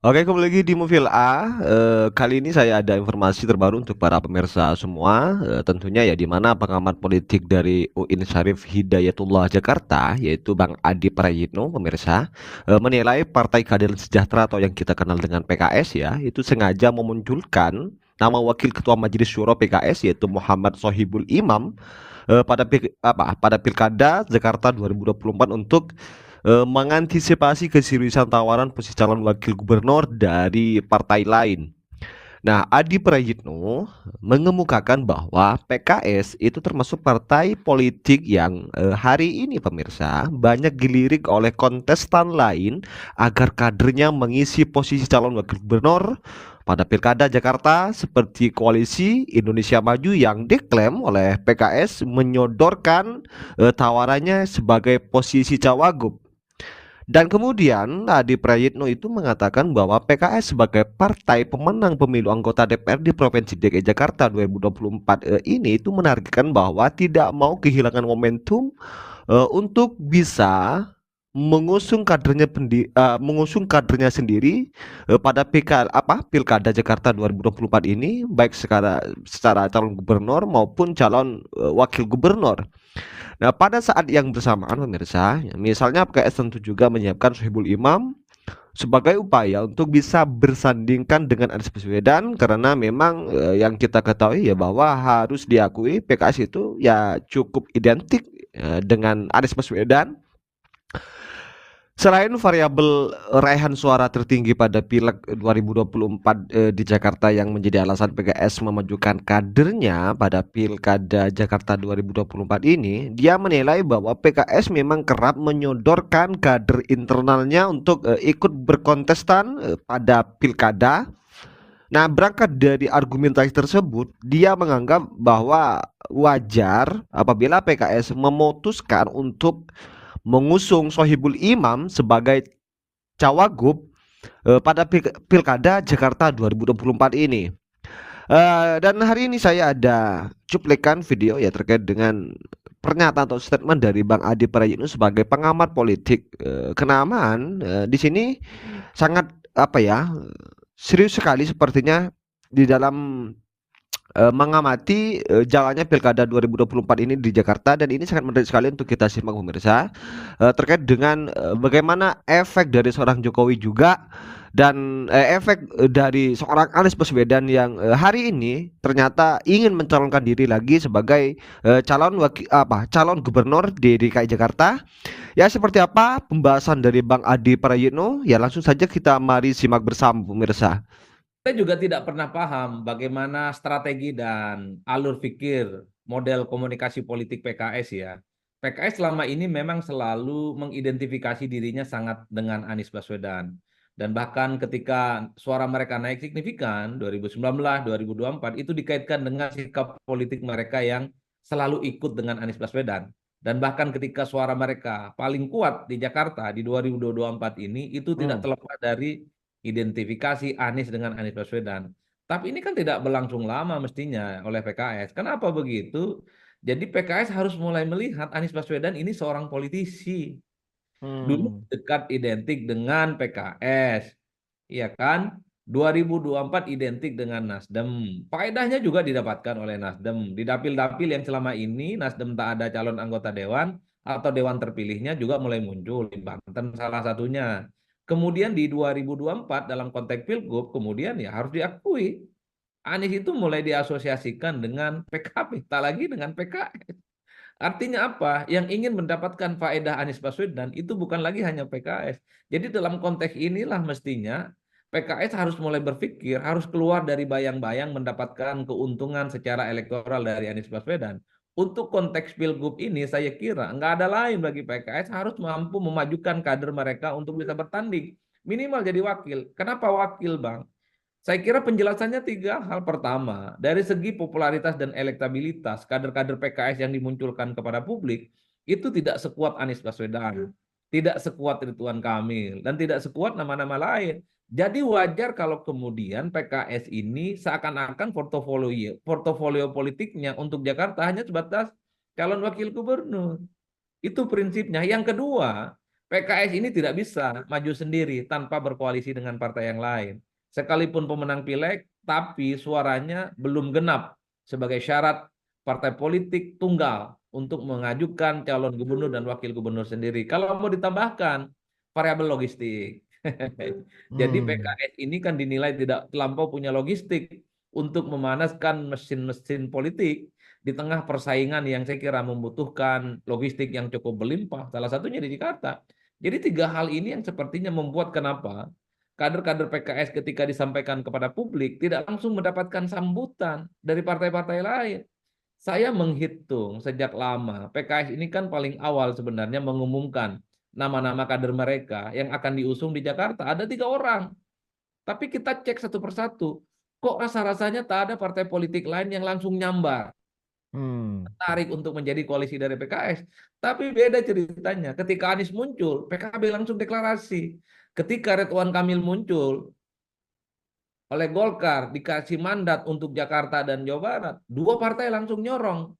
Oke, kembali lagi di Movil A. Kali ini saya ada informasi terbaru untuk para pemirsa semua. Tentunya ya di mana pengamat politik dari UIN Syarif Hidayatullah Jakarta, yaitu Bang Adi Prayitno, pemirsa, menilai Partai Keadilan Sejahtera atau yang kita kenal dengan PKS ya, itu sengaja memunculkan nama Wakil Ketua Majelis Syuro PKS yaitu Muhammad Sohibul Imam pada Pilkada Jakarta 2024 untuk mengantisipasi keseriusan tawaran posisi calon wakil gubernur dari partai lain. Nah, Adi Prayitno mengemukakan bahwa PKS itu termasuk partai politik yang hari ini pemirsa banyak dilirik oleh kontestan lain agar kadernya mengisi posisi calon wakil gubernur pada Pilkada Jakarta seperti Koalisi Indonesia Maju yang diklaim oleh PKS menyodorkan tawarannya sebagai posisi cawagup. Dan kemudian Adi Prayitno itu mengatakan bahwa PKS sebagai partai pemenang pemilu anggota DPR di Provinsi DKI Jakarta 2024 ini itu menargetkan bahwa tidak mau kehilangan momentum untuk bisa mengusung kadernya sendiri pada Pilkada Jakarta 2024 ini baik secara calon gubernur maupun calon wakil gubernur. Nah, pada saat yang bersamaan pemirsa, misalnya PKS tentu juga menyiapkan Sohibul Imam sebagai upaya untuk bisa bersandingkan dengan Anies Baswedan karena memang yang kita ketahui ya bahwa harus diakui PKS itu ya cukup identik dengan Anies Baswedan. Selain variabel raihan suara tertinggi pada Pileg 2024 di Jakarta yang menjadi alasan PKS memajukan kadernya pada Pilkada Jakarta 2024 ini, dia menilai bahwa PKS memang kerap menyodorkan kader internalnya untuk ikut berkontestan pada Pilkada. Nah, berangkat dari argumentasi tersebut, dia menganggap bahwa wajar apabila PKS memutuskan untuk mengusung Sohibul Imam sebagai cawagup pada Pilkada Jakarta 2024 ini. Dan hari ini saya ada cuplikan video ya terkait dengan pernyataan atau statement dari Bang Adi Prayitno sebagai pengamat politik kenamaan di sini sangat apa ya serius sekali sepertinya di dalam mengamati jalannya Pilkada 2024 ini di Jakarta dan ini sangat menarik sekali untuk kita simak pemirsa terkait dengan bagaimana efek dari seorang Jokowi juga dan efek dari seorang Anies Baswedan yang hari ini ternyata ingin mencalonkan diri lagi sebagai calon gubernur di DKI Jakarta. Ya seperti apa pembahasan dari Bang Adi Prayitno? Ya langsung saja kita mari simak bersama pemirsa. Saya juga tidak pernah paham bagaimana strategi dan alur pikir model komunikasi politik PKS ya. PKS selama ini memang selalu mengidentifikasi dirinya sangat dengan Anies Baswedan. Dan bahkan ketika suara mereka naik signifikan 2019, 2024 itu dikaitkan dengan sikap politik mereka yang selalu ikut dengan Anies Baswedan. Dan bahkan ketika suara mereka paling kuat di Jakarta di 2024 ini itu tidak Hmm. terlepas dari identifikasi Anies dengan Anies Baswedan. Tapi ini kan tidak berlangsung lama mestinya oleh PKS. Kenapa begitu? Jadi PKS harus mulai melihat Anies Baswedan ini seorang politisi. Dulu Hmm. dekat identik dengan PKS, iya kan? 2024 identik dengan Nasdem. Faedahnya juga didapatkan oleh Nasdem. Di dapil-dapil yang selama ini Nasdem tak ada calon anggota dewan atau dewan terpilihnya juga mulai muncul. Di Banten salah satunya. Kemudian di 2024 dalam konteks Pilgub, kemudian ya harus diakui Anies itu mulai diasosiasikan dengan PKB, tak lagi dengan PKS. Artinya apa? Yang ingin mendapatkan faedah Anies Baswedan itu bukan lagi hanya PKS. Jadi dalam konteks inilah mestinya PKS harus mulai berpikir, harus keluar dari bayang-bayang mendapatkan keuntungan secara elektoral dari Anies Baswedan. Untuk konteks Pilgub ini saya kira nggak ada lain bagi PKS harus mampu memajukan kader mereka untuk bisa bertanding. Minimal jadi wakil. Kenapa wakil, Bang? Saya kira penjelasannya tiga hal. Pertama, dari segi popularitas dan elektabilitas, kader-kader PKS yang dimunculkan kepada publik itu tidak sekuat Anies Baswedan, tidak sekuat Ridwan Kamil, dan tidak sekuat nama-nama lain. Jadi wajar kalau kemudian PKS ini seakan-akan portofolio politiknya untuk Jakarta hanya sebatas calon wakil gubernur. Itu prinsipnya. Yang kedua, PKS ini tidak bisa maju sendiri tanpa berkoalisi dengan partai yang lain. Sekalipun pemenang pileg, tapi suaranya belum genap sebagai syarat partai politik tunggal untuk mengajukan calon gubernur dan wakil gubernur sendiri. Kalau mau ditambahkan variabel logistik. Jadi Hmm. PKS ini kan dinilai tidak terlampau punya logistik untuk memanaskan mesin-mesin politik di tengah persaingan yang saya kira membutuhkan logistik yang cukup berlimpah. Salah satunya di Jakarta. Jadi tiga hal ini yang sepertinya membuat kenapa kader-kader PKS ketika disampaikan kepada publik tidak langsung mendapatkan sambutan dari partai-partai lain. Saya menghitung sejak lama PKS ini kan paling awal sebenarnya mengumumkan nama-nama kader mereka yang akan diusung di Jakarta. Ada 3 orang. Tapi kita cek satu persatu. Kok rasa-rasanya tak ada partai politik lain yang langsung nyambar Hmm. tertarik untuk menjadi koalisi dari PKS. Tapi beda ceritanya. Ketika Anies muncul, PKB langsung deklarasi. Ketika Ridwan Kamil muncul oleh Golkar dikasih mandat untuk Jakarta dan Jawa Barat, 2 partai langsung nyorong,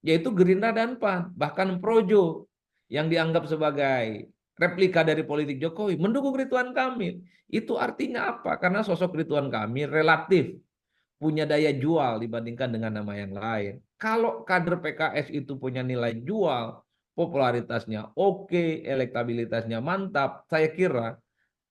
yaitu Gerindra dan PAN. Bahkan Projo yang dianggap sebagai replika dari politik Jokowi mendukung Ridwan Kamil. Itu artinya apa? Karena sosok Ridwan Kamil relatif punya daya jual dibandingkan dengan nama yang lain. Kalau kader PKS itu punya nilai jual, popularitasnya oke, elektabilitasnya mantap, saya kira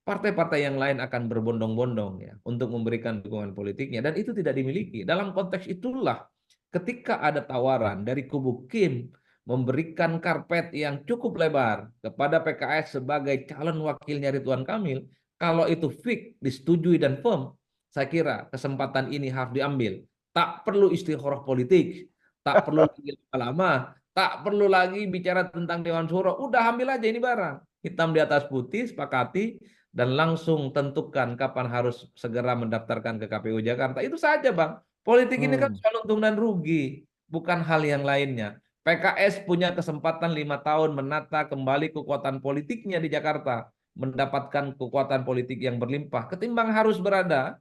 partai-partai yang lain akan berbondong-bondong ya untuk memberikan dukungan politiknya dan itu tidak dimiliki. Dalam konteks itulah ketika ada tawaran dari kubu Kim memberikan karpet yang cukup lebar kepada PKS sebagai calon wakilnya Ridwan Kamil, kalau itu fix, disetujui dan firm, saya kira kesempatan ini harus diambil. Tak perlu istikharah politik, tak perlu lagi lama, tak perlu lagi bicara tentang Dewan Suro. Udah ambil aja ini barang. Hitam di atas putih, sepakati, dan langsung tentukan kapan harus segera mendaftarkan ke KPU Jakarta. Itu saja, Bang. Politik ini kan Hmm. soal untung dan rugi, bukan hal yang lainnya. PKS punya kesempatan 5 tahun menata kembali kekuatan politiknya di Jakarta, mendapatkan kekuatan politik yang berlimpah, ketimbang harus berada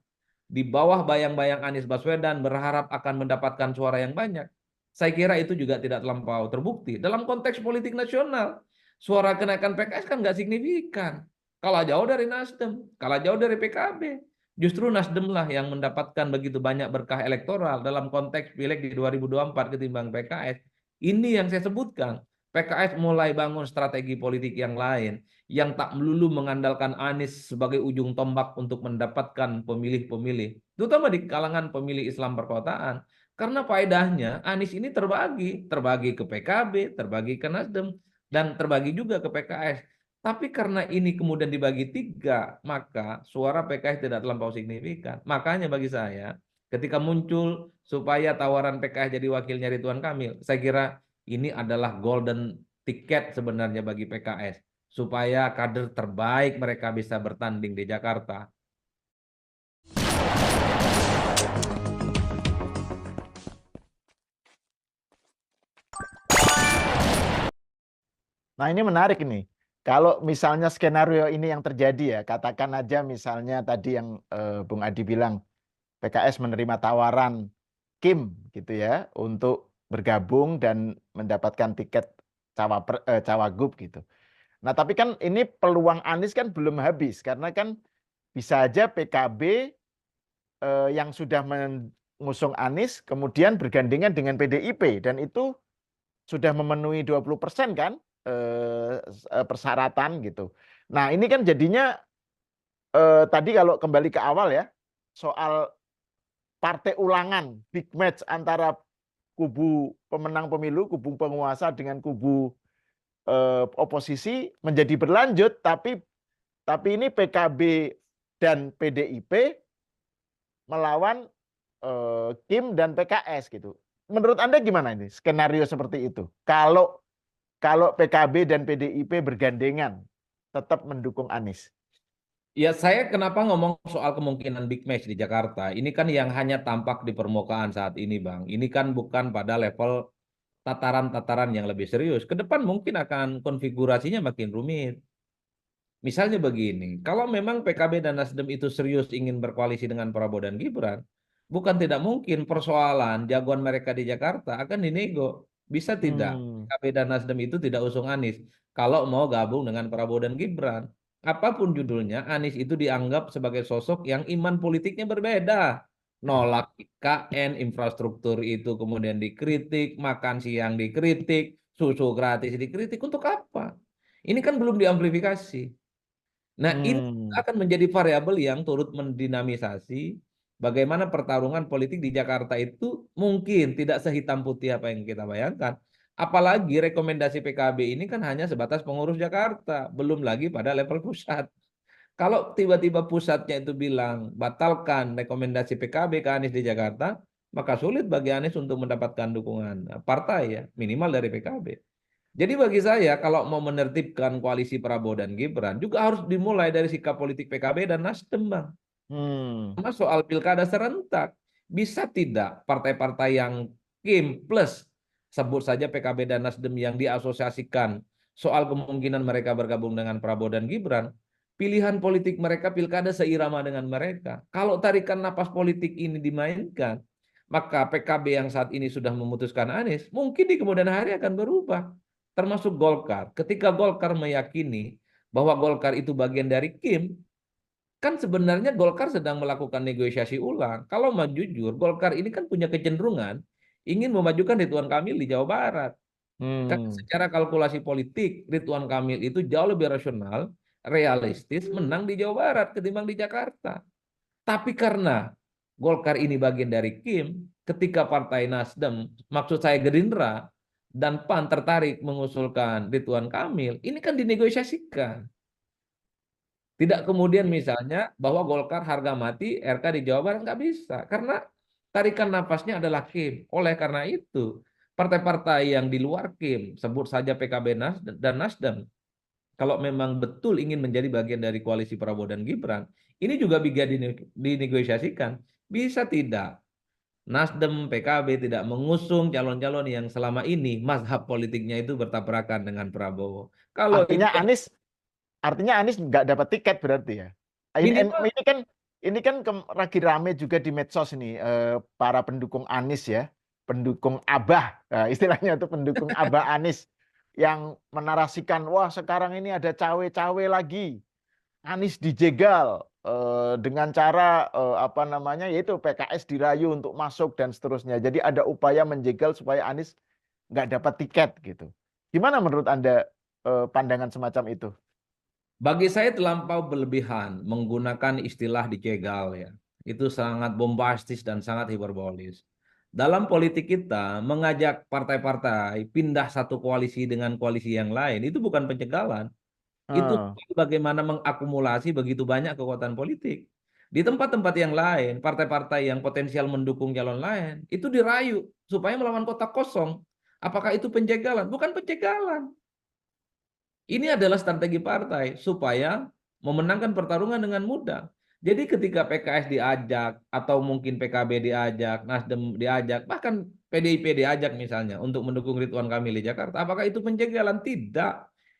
di bawah bayang-bayang Anies Baswedan berharap akan mendapatkan suara yang banyak. Saya kira itu juga tidak terlampau terbukti. Dalam konteks politik nasional, suara kenaikan PKS kan nggak signifikan. Kalah jauh dari Nasdem, kalah jauh dari PKB. Justru Nasdem lah yang mendapatkan begitu banyak berkah elektoral dalam konteks pileg di 2024 ketimbang PKS. Ini yang saya sebutkan. PKS mulai bangun strategi politik yang lain yang tak melulu mengandalkan Anies sebagai ujung tombak untuk mendapatkan pemilih-pemilih, terutama di kalangan pemilih Islam perkotaan. Karena faedahnya Anies ini terbagi ke PKB, terbagi ke Nasdem, dan terbagi juga ke PKS. Tapi karena ini kemudian dibagi 3, maka suara PKS tidak terlampau signifikan. Makanya bagi saya, ketika muncul supaya tawaran PKS jadi wakilnya Ridwan Kamil, saya kira ini adalah golden ticket sebenarnya bagi PKS supaya kader terbaik mereka bisa bertanding di Jakarta. Nah, ini menarik ini. Kalau misalnya skenario ini yang terjadi ya, katakan aja misalnya tadi yang Bung Adi bilang PKS menerima tawaran Kim gitu ya untuk bergabung dan mendapatkan tiket cawagup gitu. Nah, tapi kan ini peluang Anies kan belum habis karena kan bisa aja PKB yang sudah mengusung Anies kemudian bergandengan dengan PDIP dan itu sudah memenuhi 20% kan persyaratan gitu. Nah, ini kan jadinya tadi kalau kembali ke awal ya, soal partai ulangan, big match antara kubu pemenang pemilu, kubu penguasa dengan kubu oposisi menjadi berlanjut, tapi ini PKB dan PDIP melawan Kim dan PKS gitu. Menurut Anda gimana ini skenario seperti itu? Kalau PKB dan PDIP bergandengan tetap mendukung Anies. Ya, saya kenapa ngomong soal kemungkinan big match di Jakarta? Ini kan yang hanya tampak di permukaan saat ini, Bang. Ini kan bukan pada level tataran-tataran yang lebih serius. Ke depan mungkin akan konfigurasinya makin rumit. Misalnya begini, kalau memang PKB dan Nasdem itu serius ingin berkoalisi dengan Prabowo dan Gibran, bukan tidak mungkin persoalan jagoan mereka di Jakarta akan dinego. Bisa tidak PKB dan Nasdem itu tidak usung Anies kalau mau gabung dengan Prabowo dan Gibran? Apapun judulnya, Anies itu dianggap sebagai sosok yang iman politiknya berbeda. Nolak IKN, infrastruktur itu kemudian dikritik, makan siang dikritik, susu gratis dikritik. Untuk apa? Ini kan belum diamplifikasi. Nah, ini akan menjadi variabel yang turut mendinamisasi bagaimana pertarungan politik di Jakarta itu mungkin tidak sehitam putih apa yang kita bayangkan. Apalagi rekomendasi PKB ini kan hanya sebatas pengurus Jakarta, belum lagi pada level pusat. Kalau tiba-tiba pusatnya itu bilang batalkan rekomendasi PKB ke Anies di Jakarta, maka sulit bagi Anies untuk mendapatkan dukungan partai ya, minimal dari PKB. Jadi bagi saya kalau mau menertibkan koalisi Prabowo dan Gibran juga harus dimulai dari sikap politik PKB dan Nasdem, Bang. Karena soal pilkada serentak, bisa tidak partai-partai yang KIM plus sebut saja PKB dan Nasdem yang diasosiasikan soal kemungkinan mereka bergabung dengan Prabowo dan Gibran, pilihan politik mereka pilkada seirama dengan mereka. Kalau tarikan napas politik ini dimainkan, maka PKB yang saat ini sudah memutuskan Anies, mungkin di kemudian hari akan berubah. Termasuk Golkar. Ketika Golkar meyakini bahwa Golkar itu bagian dari KIM, kan sebenarnya Golkar sedang melakukan negosiasi ulang. Kalau mau jujur, Golkar ini kan punya kecenderungan ingin memajukan Ridwan Kamil di Jawa Barat. Karena secara kalkulasi politik, Ridwan Kamil itu jauh lebih rasional, realistis, menang di Jawa Barat ketimbang di Jakarta. Tapi karena Golkar ini bagian dari KIM, ketika Partai Nasdem, maksud saya Gerindra, dan PAN tertarik mengusulkan Ridwan Kamil, ini kan dinegosiasikan. Tidak kemudian misalnya bahwa Golkar harga mati RK di Jawa Barat, nggak bisa. Karena tarikan nafasnya adalah KIM. Oleh karena itu, partai-partai yang di luar KIM, sebut saja PKB dan Nasdem, kalau memang betul ingin menjadi bagian dari koalisi Prabowo dan Gibran, ini juga bisa dinegosiasikan. Bisa tidak Nasdem, PKB tidak mengusung calon-calon yang selama ini mazhab politiknya itu bertabrakan dengan Prabowo. Kalau itu Artinya Anies nggak dapat tiket berarti ya. minimal Ini kan lagi rame juga di medsos ini para pendukung Anies ya, pendukung Abah, istilahnya itu pendukung Abah Anies yang menarasikan wah sekarang ini ada cawe-cawe lagi, Anies dijegal dengan cara apa namanya yaitu PKS dirayu untuk masuk dan seterusnya. Jadi ada upaya menjegal supaya Anies nggak dapat tiket gitu. Gimana menurut Anda pandangan semacam itu? bagi saya terlampau berlebihan menggunakan istilah dijegal ya. Itu sangat bombastis dan sangat hiperbolis. Dalam politik kita mengajak partai-partai pindah satu koalisi dengan koalisi yang lain itu bukan pencegalan. Itu bagaimana mengakumulasi begitu banyak kekuatan politik. Di tempat-tempat yang lain, partai-partai yang potensial mendukung calon lain, itu dirayu supaya melawan kotak kosong. Apakah itu penjagalan? Bukan penjagalan. Ini adalah strategi partai supaya memenangkan pertarungan dengan mudah. Jadi ketika PKS diajak, atau mungkin PKB diajak, Nasdem diajak, bahkan PDIP diajak misalnya untuk mendukung Ridwan Kamil di Jakarta, apakah itu penjagalan? Tidak.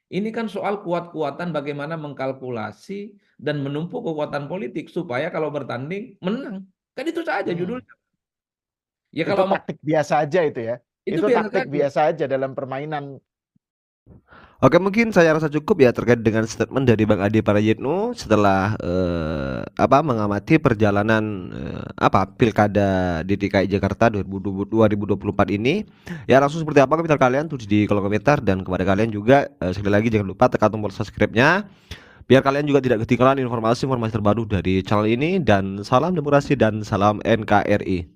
Ini kan soal kuat-kuatan bagaimana mengkalkulasi dan menumpuk kekuatan politik supaya kalau bertanding menang. Kan itu saja judulnya. Ya Itu kalau taktik biasa aja itu ya. itu Itu biasa taktik saja. biasa aja dalam permainan. Oke, mungkin saya rasa cukup ya terkait dengan statement dari Bang Adi Prayitno setelah mengamati perjalanan Pilkada di DKI Jakarta 2024 ini. Ya, langsung seperti apa komentar kalian tulis di kolom komentar, dan kepada kalian juga sekali lagi jangan lupa tekan tombol subscribe-nya biar kalian juga tidak ketinggalan informasi terbaru dari channel ini, dan salam demokrasi dan salam NKRI.